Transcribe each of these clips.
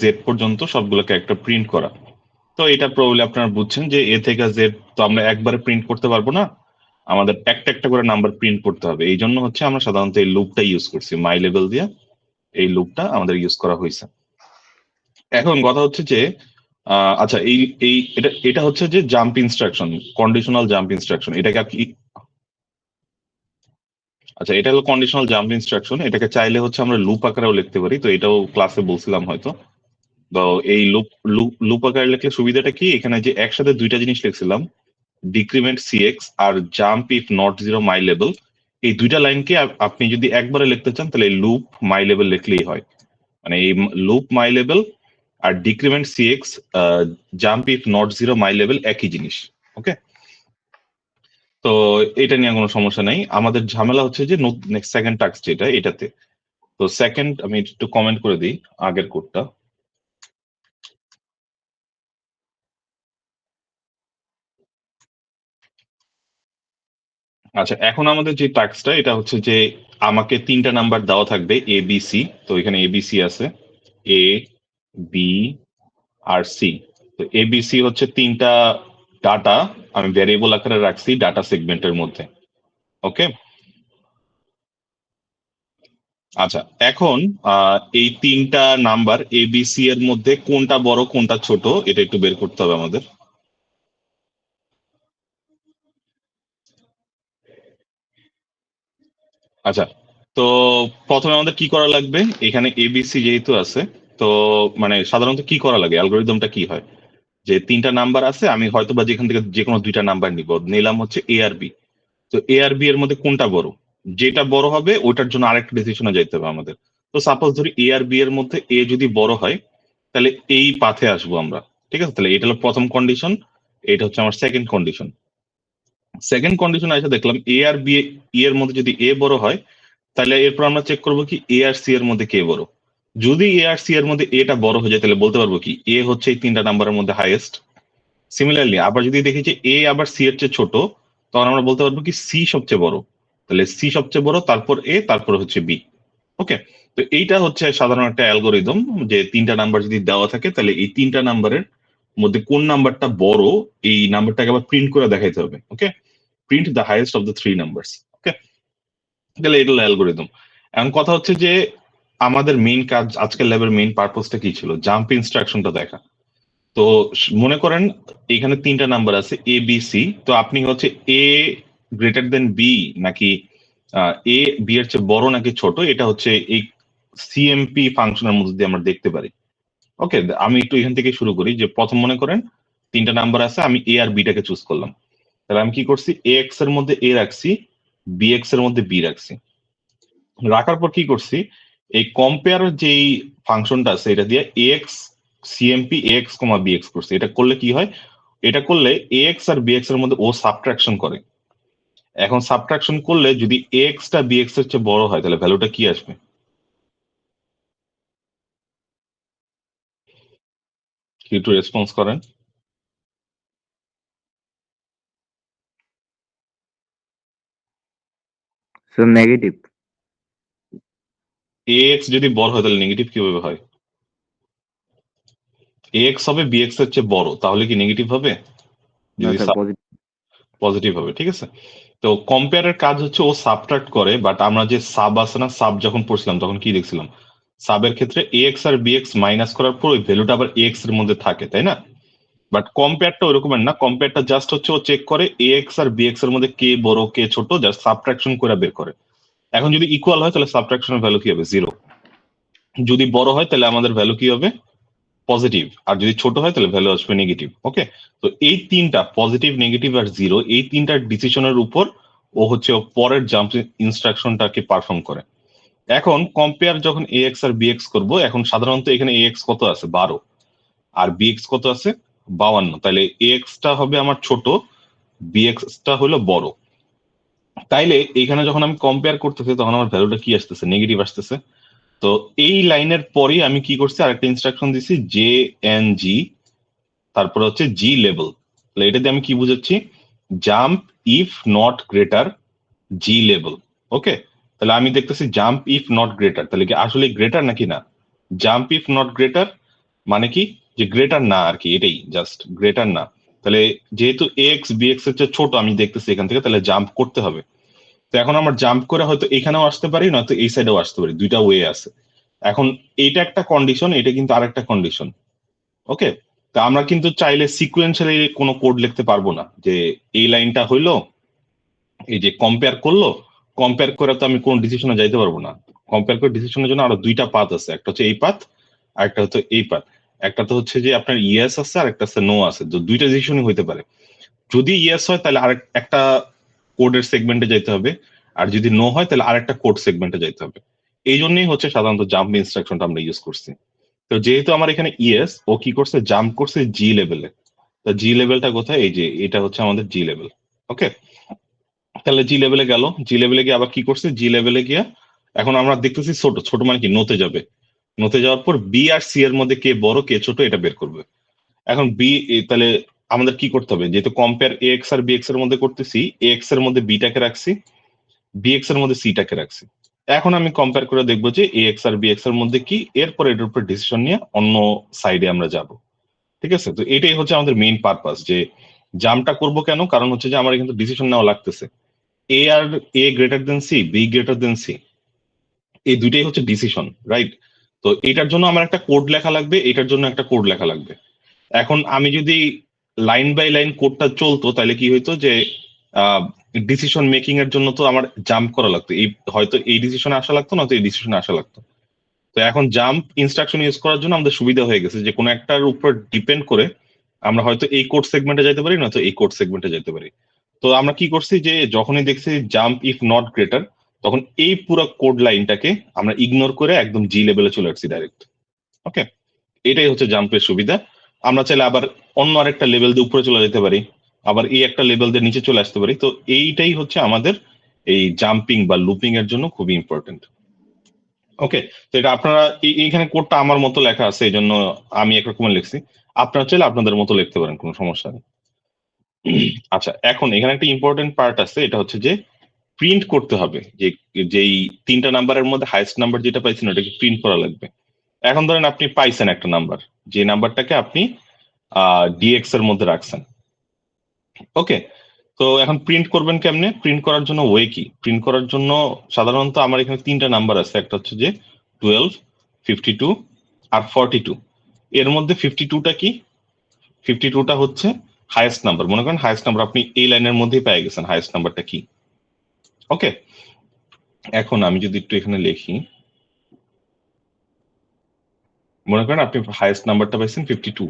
Z পর্যন্ত সবগুলো character print করা। তো এটা প্রবলি আপনারা বুঝছেন যে এ থেকে জেড তো আমরা একবারে প্রিন্ট করতে পারবো না, আমাদের একটা একটা করে নাম্বার প্রিন্ট করতে হবে। এই জন্য হচ্ছে আমরা সাধারণত এই লুপটা ইউজ করছি, মাই লেভেল দিয়ে এই লুপটা আমাদের ইউজ করা হয়েছে। এখন কথা হচ্ছে যে আচ্ছা এই এই এটা এটা হচ্ছে যে jump instruction, conditional jump instruction. এটাকে আপনি আচ্ছা এটা হলো কন্ডিশনাল জাম্প ইনস্ট্রাকশন, এটাকে চাইলে হচ্ছে আমরা লুপ আকারেও লিখতে পারি, তো এটাও ক্লাসে বলছিলাম হয়তো। তো এই লুপ লুপ লুপ আকারে লিখলে সুবিধাটা কি, এখানে যে একসাথে দুইটা জিনিস লিখছিলাম, ডিক্রিমেন্ট সিএক্স আর jump if not zero my level, এই দুইটা লাইনকে আপনি যদি একবারে লিখতে চান তাহলে লুপ মাই লেভেল লিখলেই হয়। মানে এই লুপ মাই লেভেল আর decrement CX jump if not zero my লেভেল একই জিনিস। ওকে, তো এটা নিয়ে কোনো সমস্যা নাই। আমাদের ঝামেলা হচ্ছে যে নেক্সট সেকেন্ড টাস্ক যেটা এটাতে। তো সেকেন্ড আমি একটু কমেন্ট করে দিই আগের কোডটা। আচ্ছা এখন আমাদের যে টাস্কটা এটা হচ্ছে যে আমাকে তিনটা নাম্বার দেওয়া থাকবে এ বি সি। তো এখানে এ বি সি আছে, এ বি আর সি। তো এ বি সি হচ্ছে তিনটা ডাটা আমি ভ্যারিয়েবল আকারে রাখছি ডাটা সেগমেন্টের মধ্যে। ওকে, আচ্ছা এখন এই তিনটা নাম্বার এ বি সি এর মধ্যে কোনটা বড় কোনটা ছোট এটা একটু বের করতে হবে আমাদের। আচ্ছা, তো প্রথমে আমাদের কি করা লাগবে, এখানে এবিসি যেহেতু আছে, তো মানে সাধারণত কি করা লাগে, অ্যালগোরিদমটা কি হয়, যে তিনটা নাম্বার আছে আমি হয়তো বা যেখান থেকে যে কোনো দুইটা নাম্বার নিলাম হচ্ছে এ আর বি। তো এ আর বি এর মধ্যে কোনটা বড়, যেটা বড় হবে ওটার জন্য আরেকটা ডিসিশনে যাইতে হবে আমাদের। তো সাপোজ ধরি এ আর বি এর মধ্যে এ যদি বড় হয় তাহলে এই পাথে আসবো আমরা। ঠিক আছে, তাহলে এটা হলো প্রথম কন্ডিশন, এটা হচ্ছে আমার সেকেন্ড কন্ডিশন। সেকেন্ড কন্ডিশন এসে দেখলাম এ আর বি এর মধ্যে যদি এ বড় হয় তাহলে এরপর আমরা চেক করবো কি এ আর সি এর মধ্যে কে বড়। যদি এ আর সি এর মধ্যে এটা বড় হয়ে যায় তাহলে বলতে পারবো কি এ হচ্ছে এই তিনটা নাম্বারের মধ্যে হাইয়েস্ট। সিমিলারলি আবার যদি দেখি যে এ আবার সি এর চেয়ে ছোট, তখন আমরা বলতে পারবো কি সি সবচেয়ে বড়। তাহলে সি সবচেয়ে বড়, তারপর এ, তারপর হচ্ছে বি। ওকে, তো এইটা হচ্ছে সাধারণ একটা অ্যালগোরিদম, যে তিনটা নাম্বার যদি দেওয়া থাকে তাহলে এই তিনটা নাম্বারের মধ্যে কোন নাম্বারটা বড় এই নাম্বারটাকে আবার প্রিন্ট করে দেখাইতে হবে। Okay, print the highest of the three numbers. Okay, তাহলে এটা অ্যালগোরিদম। এখন কথা হচ্ছে যে আমাদের মেইন কাজ আজকের ল্যাবের মেইন পারপোজটা কি ছিল, জাম্প ইনস্ট্রাকশনটা দেখা। তো মনে করেন এখানে তিনটা নাম্বার আছে এ বি সি, তো আপনি হচ্ছে এ গ্রেটার দেন বি নাকি এ বি এর চেয়ে বড় নাকি ছোট, এটা হচ্ছে এই সিএমপি ফাংশনের মধ্যে দিয়ে আমরা দেখতে পারি। ওকে, আমি একটু এখান থেকে শুরু করি, যে প্রথম মনে করেন তিনটা নাম্বার আছে, আমি এ আর বিটাকে চুজ করলাম। তাহলে আমি কি করছি, এ এক্স এর মধ্যে এ রাখছি, বি এক্স এর মধ্যে বি রাখছি। রাখার পর কি করছি, এই কম্পেয়ার যেই ফাংশনটা আছে এটা দিয়ে এক্স সিএমপি এক্স কমা বিএক্স করছি। এটা করলে কি হয়, এটা করলে এক্স আর বিএক্স এর মধ্যে ও সাবট্রাকশন করে। এখন সাবট্রাকশন করলে যদি এক্স টা বিএক্স এর চেয়ে বড় হয় তাহলে ভ্যালুটা কি আসবে, কি একটু রেসপন্স করেন। So negative. এক্স যদি বড় হয় তাহলে নেগেটিভ কিভাবে হয়, এক্স হবে বিএক্স এর চেয়ে বড়, তাহলে কি নেগেটিভ হবে, No, যদি sir, positive. পজিটিভ হবে। ঠিক আছে, তো কম্পেয়ারের কাজ হচ্ছে ও সাবট্রাক্ট করে, বাট আমরা যে সাব আছে না, সাব যখন পড়ছিলাম তখন কি দেখছিলাম, সাবের ক্ষেত্রে এ এক্স আর বি এক্স মাইনাস করার পর ওই ভ্যালুটা আবার এক্স এর মধ্যে থাকে, তাই না? বাট কম্পেয়ারটা ওইরকমের না, কম্পেয়ারটা জাস্ট হচ্ছে ও চেক করে এ এক্স আর বি এক্স এর মধ্যে কে বড় কে ছোট, জাস্ট সাবট্রাকশন করে বের করে। এখন যদি ইকুয়াল হয় তাহলে সাবট্রাকশনের ভ্যালু কি হবে, জিরো। যদি বড় হয় তাহলে আমাদের ভ্যালু কি হবে, পজিটিভ। আর যদি ছোট হয় তাহলে ভ্যালু আসবে নেগেটিভ। ওকে, তো এই তিনটা পজিটিভ নেগেটিভ আর জিরো, এই তিনটা ডিসিশনের উপর ও হচ্ছে ও পরের জাম্প ইনস্ট্রাকশনটাকে পারফর্ম করে। এখন কম্পেয়ার যখন এ এক্স আর বি এক্স করবো, এখন সাধারণত এখানে এ এক্স কত আছে 12 আর বি এক্স কত আছে 52, তাহলে এ এক্সটা হবে আমার ছোট, বি এক্সটা হলো বড়। তাইলে এখানে যখন আমি কম্পেয়ার করতেছি তখন আমার ভ্যালুটা কি আসতেছে, নেগেটিভ আসতেছে। তো এই লাইনের পরেই আমি কি করছি, আরেকটা ইনস্ট্রাকশন দিছি জে এন জি, তারপরে হচ্ছে জি লেভেল। তাহলে এটা দিয়ে আমি কি বুঝাচ্ছি, jump if not greater G level. Okay, তাহলে আমি দেখতেছি জাম্প ইফ নট গ্রেটার, তাহলে কি আসলে গ্রেটার নাকি না, জাম্প ইফ নট গ্রেটার মানে কি, যে গ্রেটার না আর কি, এটাই জাস্ট গ্রেটার না। তাহলে যেহেতু এক্স বি এক্স এর চেয়ে ছোট আমি দেখতেছি এখান থেকে, তাহলে জাম্প করতে হবে। তো এখন আমার জাম্প করে হয়তো এখানেও আসতে পারি, নয়তো এই সাইডেও আসতে পারি, দুইটা ওয়ে আছে। এখন এইটা একটা কন্ডিশন, এটা কিন্তু আরেকটা কন্ডিশন। ওকে, তা আমরা কিন্তু চাইলে সিকুয়েন্সিয়ালি কোনো কোড লিখতে পারবো না, যে এই লাইনটা হইলো, এই যে কম্পেয়ার করলো, কম্পেয়ার করে তো আমি কোন ডিসিশনে যাইতে পারবো না। কম্পেয়ার করে ডিসিশনের জন্য আরো দুইটা পাথ আছে, একটা হচ্ছে এই পাথ আর একটা হচ্ছে এই পাথ। একটা তো হচ্ছে যে আপনার ইয়েস আছে আর একটা আছে নো আছে, তো দুইটা ডিসিশনই হইতে পারে। যদি ইয়েস হয় তাহলে আরেক একটা কোডের সেগমেন্টে যাইতে হবে, আর যদি নো হয় তাহলে আরেকটা কোড সেগমেন্টে যাইতে হবে। এই জন্যই হচ্ছে সাধারণত জাম্প ইনস্ট্রাকশনটা আমরা ইউজ করছি। তো যেহেতু আমার এখানে ইয়েস, ও কি করছে, জাম্প করছে জি লেভেলে। তো জি লেভেলটা কোথায়, এই যে এটা হচ্ছে আমাদের জি লেভেল। ওকে, তাহলে জি লেভেলে গেল, জি লেভেলে গিয়ে আবার কি করছে, জি লেভেলে গিয়া এখন আমরা দেখতেছি ছোট ছোট মানে কি, নোতে যাবে। নোতে যাওয়ার পর বি আর সি এর মধ্যে কে বড় কে ছোট এটা বের করবে। এখন বি, তাহলে আমাদের কি করতে হবে, যেহেতু কম্পেয়ার এ এক্স আর বি এক্স এর মধ্যে করতেছি, এ এক্স এর মধ্যে বিটাকে রাখছি, বি এক্স এর মধ্যে সিটাকে রাখছি। এখন আমি কম্পেয়ার করে দেখবো যে এ এক্স আর বি এক্স এর মধ্যে কি, এরপর এটার উপর ডিসিশন নিয়ে অন্য সাইডে আমরা যাব। ঠিক আছে, তো এটাই হচ্ছে আমাদের মেইন পারপাস, যে জামটা করব কেন, কারণ হচ্ছে যে আমার কিন্তু ডিসিশন নেওয়া লাগতেছে। এ আর A greater than C, B greater than C, এই দুইটাই হচ্ছে ডিসিশন, রাইট? তো এটার জন্য আমার একটা কোড লেখা লাগবে, এটার জন্য একটা কোড লেখা লাগবে। এখন আমি যদি লাইন বাই লাইন কোডটা চলতো, তাহলে কি হইতো যে ডিসিশন মেকিং এর জন্য তো আমার জাম্প করা লাগতো, এই হয়তো এই ডিসিশনে আসা লাগতো, না তো এই ডিসিশনে আসা লাগতো। তো এখন জাম্প ইনস্ট্রাকশন ইউজ করার জন্য আমাদের সুবিধা হয়ে গেছে, যে কোনো একটার উপর ডিপেন্ড করে আমরা হয়তো এই কোড সেগমেন্টে যাইতে পারি, নয়তো এই কোড সেগমেন্টে যাইতে পারি। তো আমরা কি করছি, যে যখনই দেখছি জাম্প ইফ নট গ্রেটার, তখন এই পুরো কোড লাইনটাকে আমরা ইগনোর করে একদম জি লেভেলে চলে আসছি ডাইরেক্ট। ওকে, এটাই হচ্ছে জাম্পের সুবিধা। আমরা চাইলে আবার অন্য আরেকটা লেভেল দিয়ে উপরে চলে যেতে পারি, আবার এই একটা লেভেল দিয়ে নিচে চলে আসতে পারি। তো এইটাই হচ্ছে আমাদের এই জাম্পিং বা লুপিং এর জন্য খুবই ইম্পর্টেন্ট। ওকে, তো এটা আপনারা এইখানে কোডটা আমার মতো লেখা আছে, এই জন্য আমি একরকমের লিখছি। আপনারা চাইলে আপনাদের মতো লিখতে পারেন, কোনো সমস্যা নেই। আচ্ছা, এখন এখানে একটা ইম্পর্টেন্ট পার্ট আছে, এটা হচ্ছে যে প্রিন্ট করতে হবে, যে যেই তিনটা নাম্বারের মধ্যে হাইয়েস্ট নাম্বার যেটা পাইছেন ওটাকে প্রিন্ট করা লাগবে। এখন ধরেন আপনি পাইছেন একটা নাম্বার, যে নাম্বারটাকে আপনি ডিএক্স এর মধ্যে রাখছেন। ওকে, তো এখন প্রিন্ট করবেন কেমনে, প্রিন্ট করার জন্য ওয়ে কি, প্রিন্ট করার জন্য সাধারণত আমার এখানে তিনটা নাম্বার আছে, একটা হচ্ছে যে 12, 52 আর 42। এর মধ্যে 52টা কি, 52টা হচ্ছে হাইয়েস্ট নাম্বার। মনে করেন হাইয়েস্ট নাম্বার আপনি এই লাইনের মধ্যেই পেয়ে গেছেন, হাইয়েস্ট নাম্বারটা কি। ওকে, এখন আমি যদি একটু এখানে লিখি, মনে করেন আপনি হাইয়েস্ট নাম্বারটা পাইছেন 52।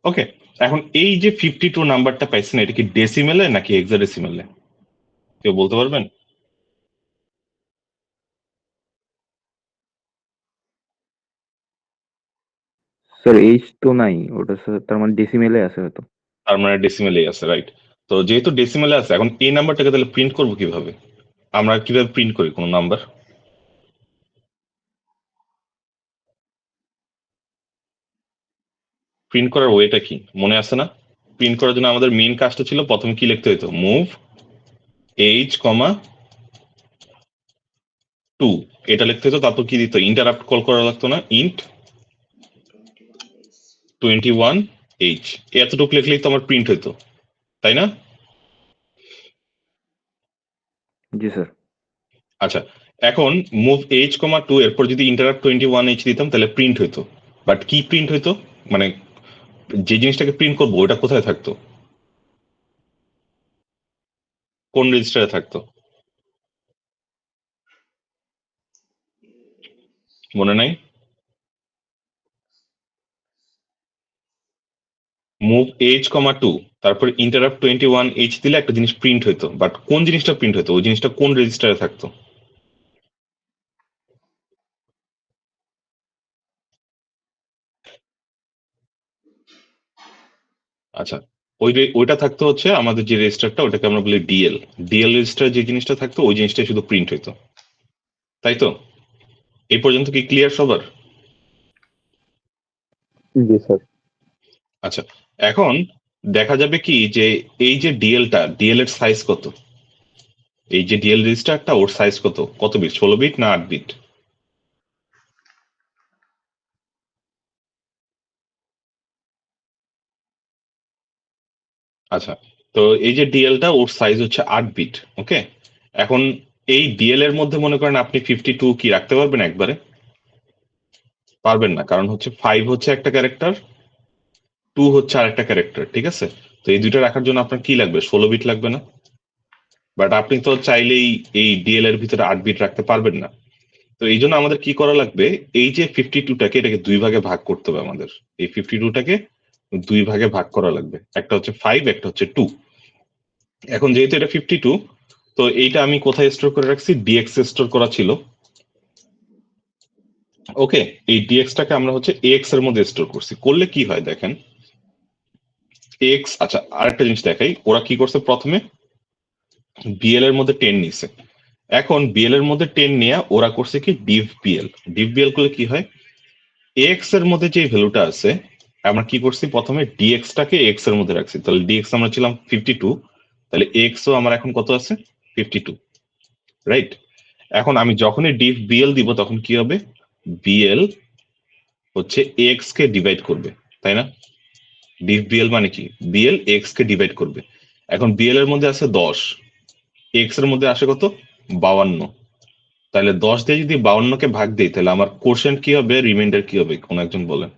ওকে, এখন এই যে 52 নাম্বারটা পাইছেন, এটা কি ডেসিমেলে নাকি হেক্সাডেসিমেলে, কেউ বলতে পারবেন? স্যার এইচ তো নাই ওটা, স্যার তার মানে ডেসিমেলে আছে হয়তো। তার মানে ডেসিমেলেই আছে, রাইট? তো যেহেতু ডেসিমেলে আছে, এখন এই নাম্বারটাকে তাহলে প্রিন্ট করবো কিভাবে, আমরা কিভাবে প্রিন্ট করি কোনো নাম্বার? প্রিন্ট করার ওয়েটা কি মনে আছে না? প্রিন্ট করার জন্য আমাদের মেইন কাজটা ছিল, প্রথমে কি লিখতে হতো, মুভ এইচ কমা 2, এটা লিখতে হতো। তারপর কি দিত, ইন্টারাপ্ট কল করা লাগতো না, ইন্ট 21h, এতটুকু লিখলেই তো আমার প্রিন্ট হইতো, তাই না? জি স্যার। আচ্ছা, এখন মুভ এইচ কমা 2 এরপর যদি ইন্টারাপ্ট 21h দিতাম তাহলে প্রিন্ট হইতো। বাট কি প্রিন্ট হইতো, মানে যে জিনিসটাকে প্রিন্ট করবো ওটা কোথায় থাকতো, কোন রেজিস্টারে থাকতো, মনে নাই? মুভ এইচ কমা 2, তারপর ইন্টারাপ্ট 21h দিলে একটা জিনিস প্রিন্ট হইতো, বাট কোন জিনিসটা প্রিন্ট হইতো, ওই জিনিসটা কোন রেজিস্টারে থাকতো? আচ্ছা, ওইটা থাকতো হচ্ছে আমাদের যে রেজিস্টারটা, ওটাকে আমরা বলি ডিএল। ডিএল রেজিস্টার যে জিনিসটা থাকতো ওই জিনিসটা শুধু প্রিন্ট হইতো, তাই তো? এই পর্যন্ত কি ক্লিয়ার সবার? জি স্যার। আচ্ছা, এখন দেখা যাবে কি, যে এই যে ডিএল এর সাইজ কত, এই যে ডিএল রেজিস্টারটা ওর সাইজ কত, কত বিট, 16 বিট না 8 বিট? আচ্ছা, তো এই যে ডিএলটা ওর সাইজ হচ্ছে 8 বিট। ওকে, এখন এই ডিএল এর মধ্যে মনে করেন আপনি 52 কি রাখতে পারবেন একবারে? পারবেন না, কারণ হচ্ছে 5 হচ্ছে একটা ক্যারেক্টার, 2 হচ্ছে আরেকটা ক্যারেক্টার, ঠিক আছে? তো এই দুইটা রাখার জন্য আপনার কি লাগবে? 16 বিট লাগবে না? বাট আপনি তো চাইলেই এই ডিএল এর ভিতরে 8 বিট রাখতে পারবেন না। তো এই জন্য আমাদের কি করা লাগবে, এই যে 52টাকে এটাকে দুই ভাগে ভাগ করতে হবে আমাদের। এই 52টাকে দুই ভাগে ভাগ করা লাগবে, একটা হচ্ছে 5, একটা হচ্ছে 2। এখন যেহেতু এটা 52, তো এইটা আমি কোথায় স্টোর করে রাখছি? ডিএক্স স্টোর করা ছিল। ওকে, এই ডিএক্সটাকে আমরা হচ্ছে এক্স এর মধ্যে স্টোর করছি। করলে কি হয় দেখেন, এক্স, আচ্ছা আরেকটা জিনিস দেখাই, ওরা কি করছে প্রথমে বিএল এর মধ্যে 10 নিছে। এখন বিএল এর মধ্যে 10 নিয়ে ওরা করছে কি ডিভ বিএল। ডিভ বিএল করলে কি হয়, এক্স এর মধ্যে যে ভ্যালুটা আছে, আমরা কি করছি প্রথমে ডিএক্স টাকে এক্স এর মধ্যে রাখছি। তাহলে ডিএক্স আমরা ছিলাম 52, তাহলে এক্স ও আমার এখন কত আছে? 52, রাইট? এখন আমি যখনই ডিভ বিএল দিব তখন কি হবে, বিএল হচ্ছে এক্স কে ডিভাইড করবে, তাই না? ডিভ বিএল মানে কি, বিএল এক্স কে ডিভাইড করবে। এখন বিএল এর মধ্যে আছে 10, এক্স এর মধ্যে আসে কত? 52। তাহলে 10 দিয়ে যদি 52 কে ভাগ দিই তাহলে আমার কোশেন্ট কি হবে, রিমাইন্ডার কি হবে, কোন একজন বলেন?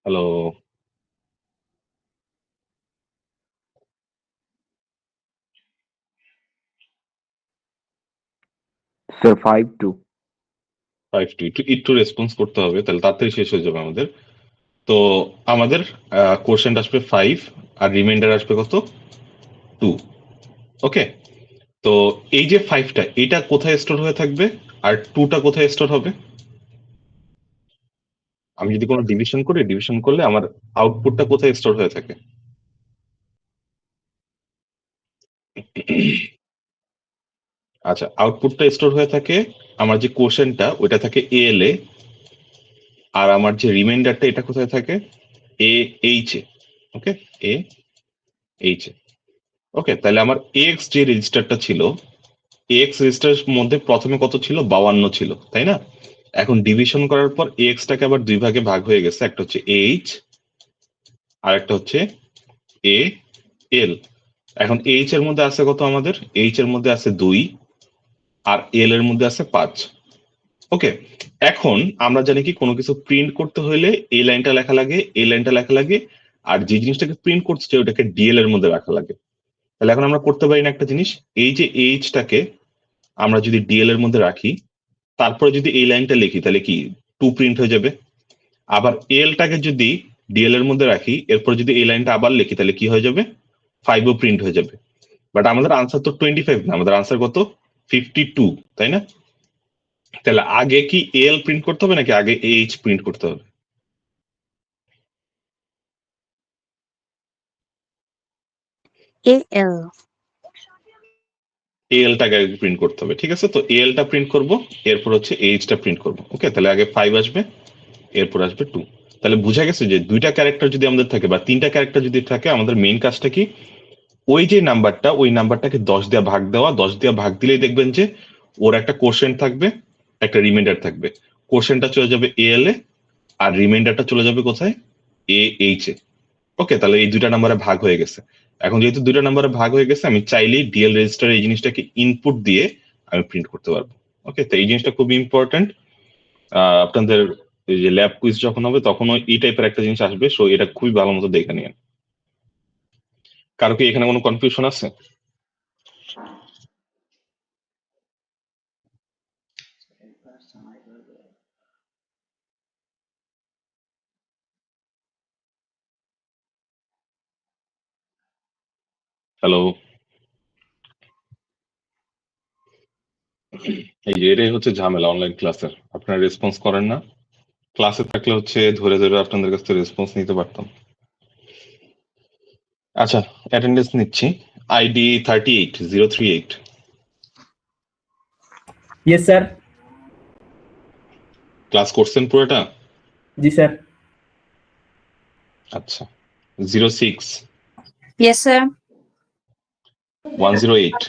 হ্যালো? স্যার 5-2। 5 একটু একটু রেসপন্স করতে হবে, তাহলে তাড়াতাড়ি শেষ হয়ে যাবে আমাদের। তো আমাদের কোশ্চেনটা আসবে 5 আর রিমাইন্ডার আসবে কত? 2। ওকে, তো এই যে 5টা এটা কোথায় স্টোর হয়ে থাকবে আর 2টা কোথায় স্টোর হবে? আমি যদি কোনো ডিভিশন করি, ডিভিশন করলে আমার আউটপুটটা কোথায় স্টোর হয়ে থাকে? আচ্ছা, আউটপুটটা স্টোর হয়ে থাকে, আমার যে কোশ্চেনটা ওইটা থাকে এল এ, আর আমার যে রিমাইন্ডারটা এটা কোথায় থাকে? A H A. Okay, A H A. ওকে, তাহলে আমার এক্স যে রেজিস্টারটা ছিল, এক্স রেজিস্টারের মধ্যে প্রথমে কত ছিল? 52 ছিল, তাই না? এখন ডিভিশন করার পর এক্সটাকে আবার দুই ভাগে ভাগ হয়ে গেছে, একটা হচ্ছে এইচ আর একটা হচ্ছে এ এল। এখন এইচ এর মধ্যে আছে কত আমাদের? এইচ এর মধ্যে আছে 2 আর এল এর মধ্যে আছে 5। ওকে, এখন আমরা জানি কি কোনো কিছু প্রিন্ট করতে হলে এই লাইনটা লেখা লাগে, এই লাইনটা লেখা লাগে, আর যে জিনিসটাকে প্রিন্ট করছে ওটাকে ডিএল এর মধ্যে রাখা লাগে। তাহলে এখন আমরা করতে পারি না একটা জিনিস, এই যে এইচটাকে আমরা যদি ডিএল এর মধ্যে রাখি, তারপরে যদি এই লাইনটা লিখি তাহলে কি 2 প্রিন্ট হয়ে যাবে। আবার এলটাকে যদি ডিএল এর মধ্যে রাখি, এরপর যদি এই লাইনটা আবার লিখি তাহলে কি হয়ে যাবে? 5ও প্রিন্ট হয়ে যাবে। বাট আমাদের আনসার তো 25 না, আমাদের আনসার কত? 52, তাই না? তাহলে আগে কি এল প্রিন্ট করতে হবে নাকি আগে এইচ প্রিন্ট করতে হবে? AL এলটাকে আগে প্রিন্ট করতে হবে, ঠিক আছে? তো এলটা প্রিন্ট করব, এরপর হচ্ছে এইচটা প্রিন্ট করব। ওকে, তাহলে আগে 5 আসবে, এরপর আসবে 2। তাহলে বুঝা গেছে যে দুইটা ক্যারেক্টার যদি আমাদের থাকে বা তিনটা ক্যারেক্টার যদি থাকে, আমাদের মেইন কাজটা কি, ওই যে নাম্বারটা, ওই নাম্বারটাকে 10 দিয়ে ভাগ দেওয়া। 10 দিয়ে ভাগ দিলেই দেখবেন যে ওর একটা কোশ্চেন থাকবে, একটা রিমাইন্ডার থাকবে। কোশ্চেনটা চলে যাবে এল এ আর রিমাইন্ডারটা চলে যাবে কোথায়? A H A. ওকে, তাহলে এই দুইটা নাম্বারে ভাগ হয়ে গেছে। এখন যেহেতু দুইটা নাম্বারে ভাগ হয়ে গেছে, আমি চাইলেই ডিএল রেজিস্টারে এই জিনিসটাকে ইনপুট দিয়ে আমি প্রিন্ট করতে পারবো। ওকে, তো এই জিনিসটা খুবই ইম্পর্টেন্ট। আপনাদের এই যে ল্যাব কুইজ যখন হবে তখন এই টাইপের একটা জিনিস আসবে, সো এটা খুবই ভালো মতো দেখে নিন। কারো কি এখানে কোনো কনফিউশন আছে? হ্যালো? এই যে এটাই হচ্ছে ঝামেলা অনলাইন ক্লাসের, আপনারা রেসপন্স করেন না। ক্লাসে থাকলে হচ্ছে ধরে ধরে আপনাদের কাছ থেকে রেসপন্স নিতে পারতাম। আচ্ছা, অ্যাটেন্ডেন্স নিচ্ছি। আইডি 38038। Yes sir. ক্লাস করছেন পুরোটা? जी सर। আচ্ছা, 06 Yes, sir. 108